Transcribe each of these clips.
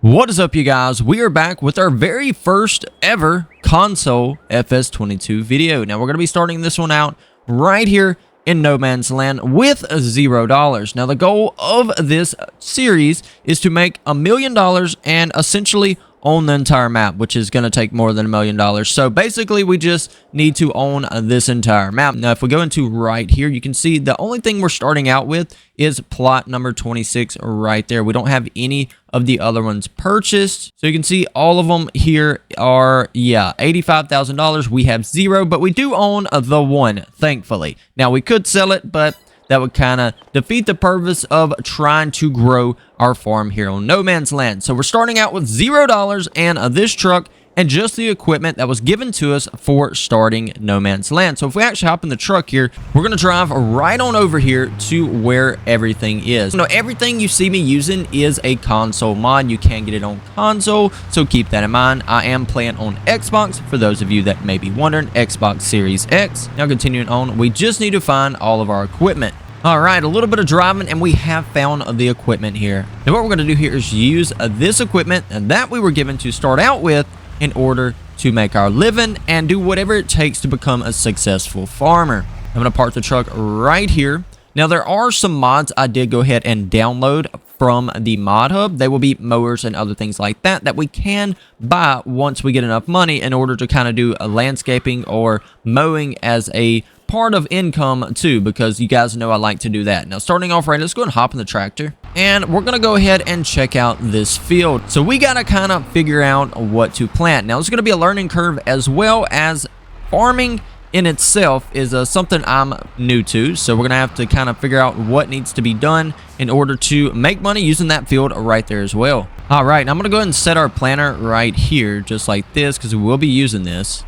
What is up, you guys? We are back with our very first ever console FS22 video. Now we're going to be starting this one out right here in No Man's Land with $0. Now the goal of this series is to make $1 million and essentially own the entire map, which is going to take more than $1 million. So basically we just need to own this entire map. Now if we go into right here, you can see the only thing we're starting out with is plot number 26 right there. We don't have any of the other ones purchased, so you can see all of them here are $85,000. We have 0, but we do own the one, thankfully. Now we could sell it, but that would kind of defeat the purpose of trying to grow our farm here on No Man's Land. So we're starting out with $0 and this truck and just the equipment that was given to us for starting No Man's Land. So if we actually hop in the truck here, we're going to drive right on over here to where everything is. You know, everything you see me using is a console mod. You can get it on console, so keep that in mind. I am playing on Xbox, for those of you that may be wondering, Xbox Series X. Now continuing on, we just need to find all of our equipment. Alright, a little bit of driving and we have found the equipment here. Now what we're going to do here is use this equipment that we were given to start out with in order to make our living and do whatever it takes to become a successful farmer. I'm going to park the truck right here. Now there are some mods I did go ahead and download from the mod hub. They will be mowers and other things like that that we can buy once we get enough money in order to kind of do a landscaping or mowing as a part of income too, because you guys know I like to do that. Now starting off right, let's go and hop in the tractor and we're gonna go ahead and check out this field. So we gotta kind of figure out what to plant. Now it's gonna be a learning curve, as well as farming in itself is something I'm new to, so we're gonna have to kind of figure out what needs to be done in order to make money using that field right there as well. All right, now I'm gonna go ahead and set our planter right here just like this, because we will be using this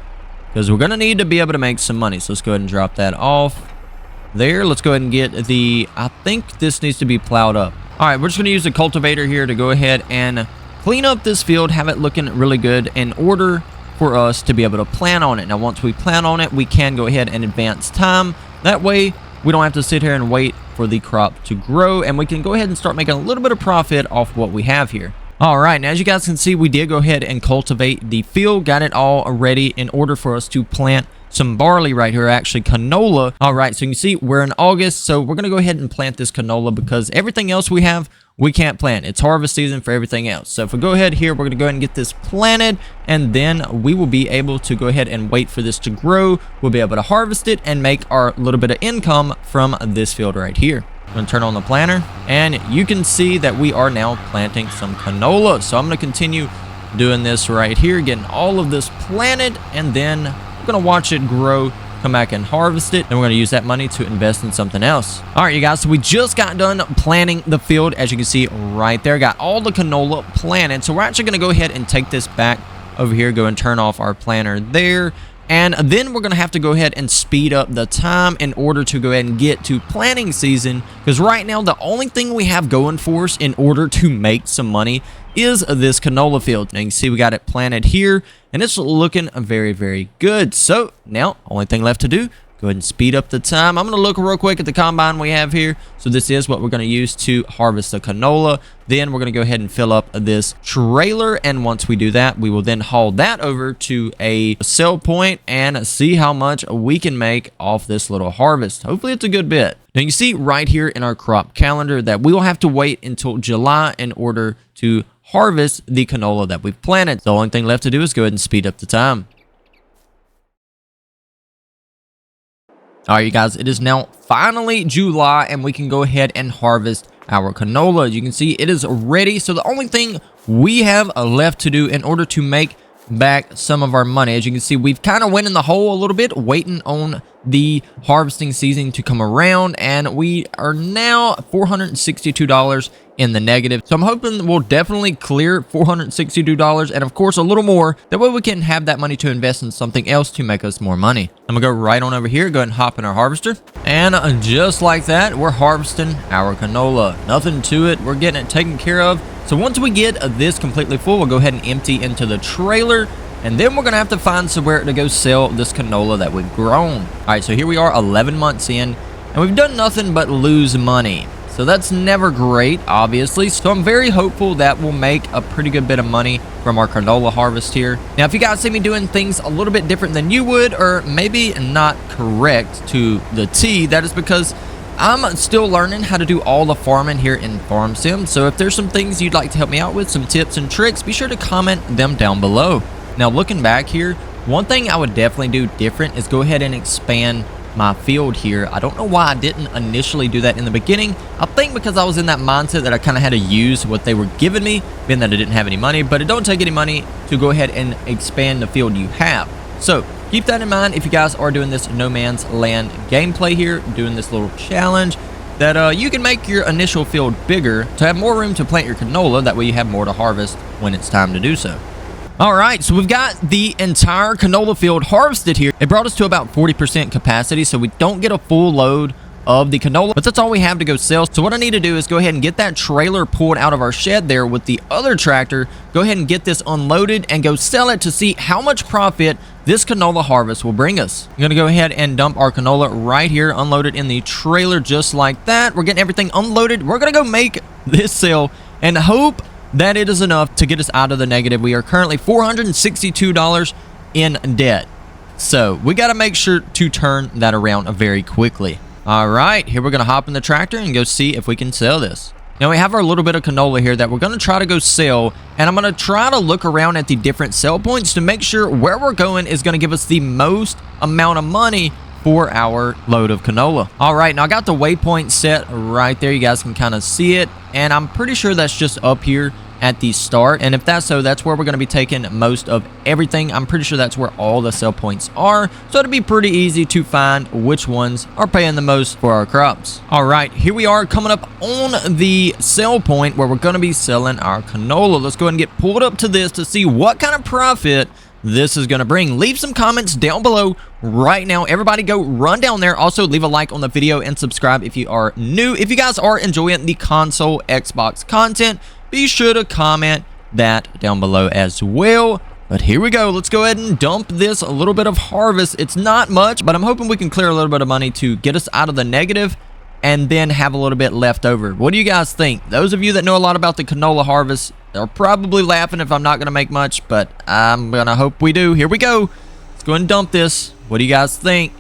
because we're going to need to be able to make some money. So let's go ahead and drop that off there. Let's go ahead and get the, I think this needs to be plowed up. All right, we're just going to use the cultivator here to go ahead and clean up this field, have it looking really good in order for us to be able to plant on it. Now, once we plant on it, we can go ahead and advance time. That way, we don't have to sit here and wait for the crop to grow, and we can go ahead and start making a little bit of profit off what we have here. Alright, now as you guys can see, we did go ahead and cultivate the field, got it all ready in order for us to plant some barley right here, actually canola. Alright, so you can see we're in August, so we're going to go ahead and plant this canola because everything else we have, we can't plant. It's harvest season for everything else. So if we go ahead here, we're going to go ahead and get this planted, and then we will be able to go ahead and wait for this to grow. We'll be able to harvest it and make our little bit of income from this field right here. I'm going to turn on the planter, and you can see that we are now planting some canola. So I'm going to continue doing this right here, getting all of this planted, and then we're going to watch it grow, come back and harvest it, and we're going to use that money to invest in something else. All right, you guys, so we just got done planting the field, as you can see right there. Got all the canola planted, so we're actually going to go ahead and take this back over here, go and turn off our planter there. And then we're going to have to go ahead and speed up the time in order to go ahead and get to planting season. Because right now, the only thing we have going for us in order to make some money is this canola field. Now you can see we got it planted here, and it's looking very, very good. So now, only thing left to do, go ahead and speed up the time. I'm going to look real quick at the combine we have here. So this is what we're going to use to harvest the canola. Then we're going to go ahead and fill up this trailer. And once we do that, we will then haul that over to a sell point and see how much we can make off this little harvest. Hopefully it's a good bit. Now you see right here in our crop calendar that we will have to wait until July in order to harvest the canola that we've planted. The only thing left to do is go ahead and speed up the time. Alright, you guys, it is now finally July, and we can go ahead and harvest our canola. You can see it is ready, so the only thing we have left to do in order to make back some of our money, as you can see, we've kind of went in the hole a little bit, waiting on the harvesting season to come around, and we are now $462 in the negative. So I'm hoping we'll definitely clear $462 and of course a little more. That way we can have that money to invest in something else to make us more money. I'm gonna go right on over here, go ahead and hop in our harvester, and just like that, we're harvesting our canola. Nothing to it, we're getting it taken care of. So once we get this completely full, we'll go ahead and empty into the trailer, and then we're gonna have to find somewhere to go sell this canola that we've grown. All right, so here we are 11 months in, and we've done nothing but lose money. So that's never great, obviously. So I'm very hopeful that we'll make a pretty good bit of money from our canola harvest here. Now, if you guys see me doing things a little bit different than you would, or maybe not correct to the T, that is because I'm still learning how to do all the farming here in Farm Sim. So if there's some things you'd like to help me out with, some tips and tricks, be sure to comment them down below. Now, looking back here, one thing I would definitely do different is go ahead and expand my field here. I don't know why I didn't initially do that in the beginning. I think because I was in that mindset that I kind of had to use what they were giving me, being that I didn't have any money, but it don't take any money to go ahead and expand the field you have. So keep that in mind if you guys are doing this No Man's Land gameplay here, doing this little challenge, that you can make your initial field bigger to have more room to plant your canola. That way you have more to harvest when it's time to do so. All right, so we've got the entire canola field harvested here. It brought us to about 40% capacity, so we don't get a full load of the canola, but that's all we have to go sell. So what I need to do is go ahead and get that trailer pulled out of our shed there with the other tractor, go ahead and get this unloaded and go sell it to see how much profit this canola harvest will bring us. I'm gonna go ahead and dump our canola right here, unload it in the trailer just like that. We're getting everything unloaded. We're gonna go make this sale and hope that it is enough to get us out of the negative. We are currently $462 in debt. So we got to make sure to turn that around very quickly. All right, here we're going to hop in the tractor and go see if we can sell this. Now we have our little bit of canola here that we're going to try to go sell, and I'm going to try to look around at the different sell points to make sure where we're going is going to give us the most amount of money for our load of canola. All right, now I got the waypoint set right there. You guys can kind of see it, and I'm pretty sure that's just up here at the start, and if that's so, that's where we're going to be taking most of everything. I'm pretty sure that's where all the sell points are, so it'll be pretty easy to find which ones are paying the most for our crops. All right, here we are coming up on the sell point where we're going to be selling our canola. Let's go ahead and get pulled up to this to see what kind of profit this is going to bring. Leave some comments down below right now. Everybody go run down there. Also leave a like on the video and subscribe if you are new. If you guys are enjoying the console Xbox content, be sure to comment that down below as well. But here we go. Let's go ahead and dump this a little bit of harvest. It's not much, but I'm hoping we can clear a little bit of money to get us out of the negative and then have a little bit left over. What do you guys think? Those of you that know a lot about the canola harvest are probably laughing if I'm not going to make much, but I'm going to hope we do. Here we go. Let's go ahead and dump this. What do you guys think?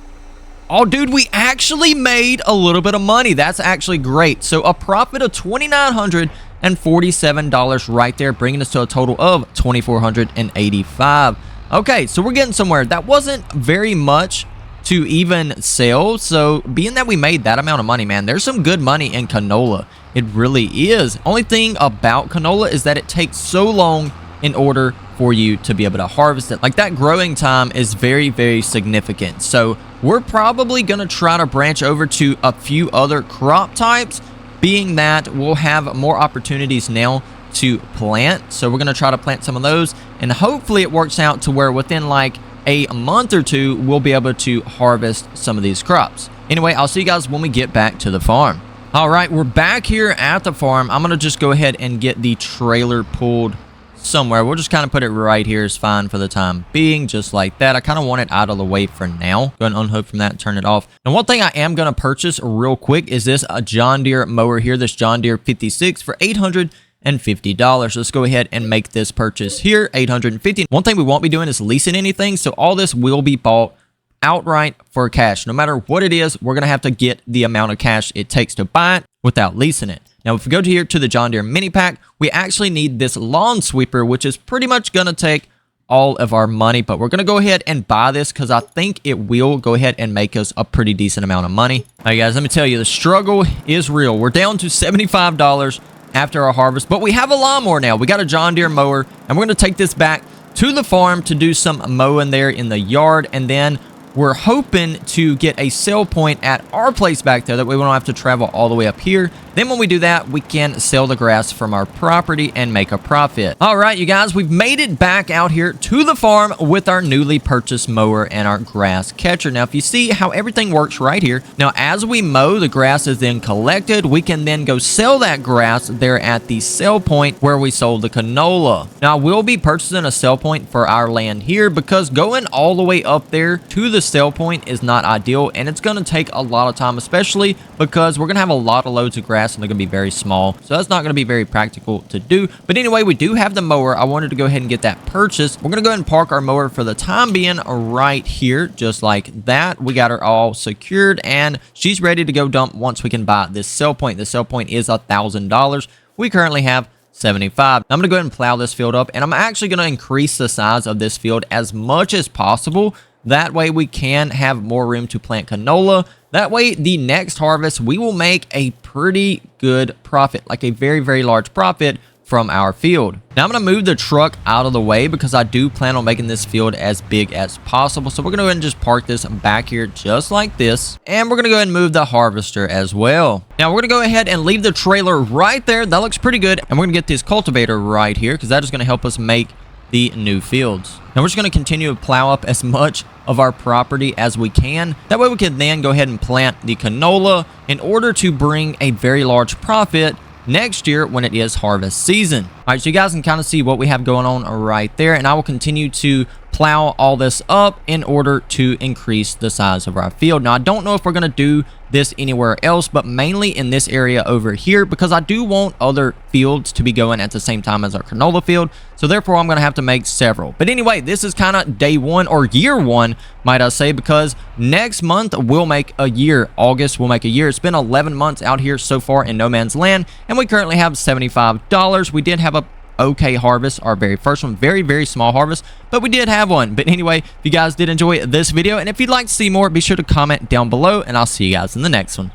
Oh, dude, we actually made a little bit of money. That's actually great. So a profit of $2,947 right there, bringing us to a total of $2,485. Okay, so we're getting somewhere. That wasn't very much to even sell, so being that we made that amount of money, man, there's some good money in canola. It really is. Only thing about canola is that it takes so long in order for you to be able to harvest it. Like, that growing time is very, very significant. So we're probably going to try to branch over to a few other crop types, being that we'll have more opportunities now to plant. So we're going to try to plant some of those, and hopefully it works out to where within like a month or two, we'll be able to harvest some of these crops. Anyway, I'll see you guys when we get back to the farm. All right, we're back here at the farm. I'm going to just go ahead and get the trailer pulled somewhere. We'll just kind of put it right here is fine for the time being, just like that. I kind of want it out of the way for now. Go ahead and unhook from that and turn it off. And one thing I am going to purchase real quick is this John Deere mower here, this John Deere 56 for $850. Let's go ahead and make this purchase here, $850. One thing we won't be doing is leasing anything, so all this will be bought outright for cash. No matter what it is, we're going to have to get the amount of cash it takes to buy it without leasing it. Now, if we go to here to the John Deere mini pack, we actually need this lawn sweeper, which is pretty much going to take all of our money, but we're going to go ahead and buy this because I think it will go ahead and make us a pretty decent amount of money. All right, guys, let me tell you, the struggle is real. We're down to $75 after our harvest, but we have a lawnmower now. We got a John Deere mower, and we're going to take this back to the farm to do some mowing there in the yard, and then we're hoping to get a sell point at our place back there. That way we don't have to travel all the way up here. Then when we do that, we can sell the grass from our property and make a profit. All right, you guys, we've made it back out here to the farm with our newly purchased mower and our grass catcher. Now, if you see how everything works right here, now as we mow, the grass is then collected. We can then go sell that grass there at the sell point where we sold the canola. Now, we'll be purchasing a sell point for our land here because going all the way up there to the sell point is not ideal, and it's going to take a lot of time, especially because we're going to have a lot of loads of grass grass and they're going to be very small. So that's not going to be very practical to do. But anyway, we do have the mower. I wanted to go ahead and get that purchased. We're going to go ahead and park our mower for the time being right here, just like that. We got her all secured and she's ready to go dump once we can buy this sell point. The sell point is $1,000. We currently have 75. I'm going to go ahead and plow this field up, and I'm actually going to increase the size of this field as much as possible. That way we can have more room to plant canola. That way the next harvest we will make a pretty good profit, like a very, very large profit from our field. Now I'm going to move the truck out of the way because I do plan on making this field as big as possible. So we're going to go ahead and just park this back here just like this. And we're going to go ahead and move the harvester as well. Now we're going to go ahead and leave the trailer right there. That looks pretty good. And we're going to get this cultivator right here because that is going to help us make the new fields. Now we're just going to continue to plow up as much of our property as we can. That way we can then go ahead and plant the canola in order to bring a very large profit next year when it is harvest season. All right, so you guys can kind of see what we have going on right there, and I will continue to plow all this up in order to increase the size of our field. Now I don't know if we're going to do this anywhere else, but mainly in this area over here because I do want other fields to be going at the same time as our canola field. So therefore I'm going to have to make several. But anyway, this is kind of day one or year one, might I say, because next month we'll make a year. August will make a year. It's been 11 months out here so far in No Man's Land, and we currently have $75. We did have a okay harvest, our very first one, very, very small harvest, but we did have one. But anyway, if you guys did enjoy this video, and if you'd like to see more, be sure to comment down below, and I'll see you guys in the next one.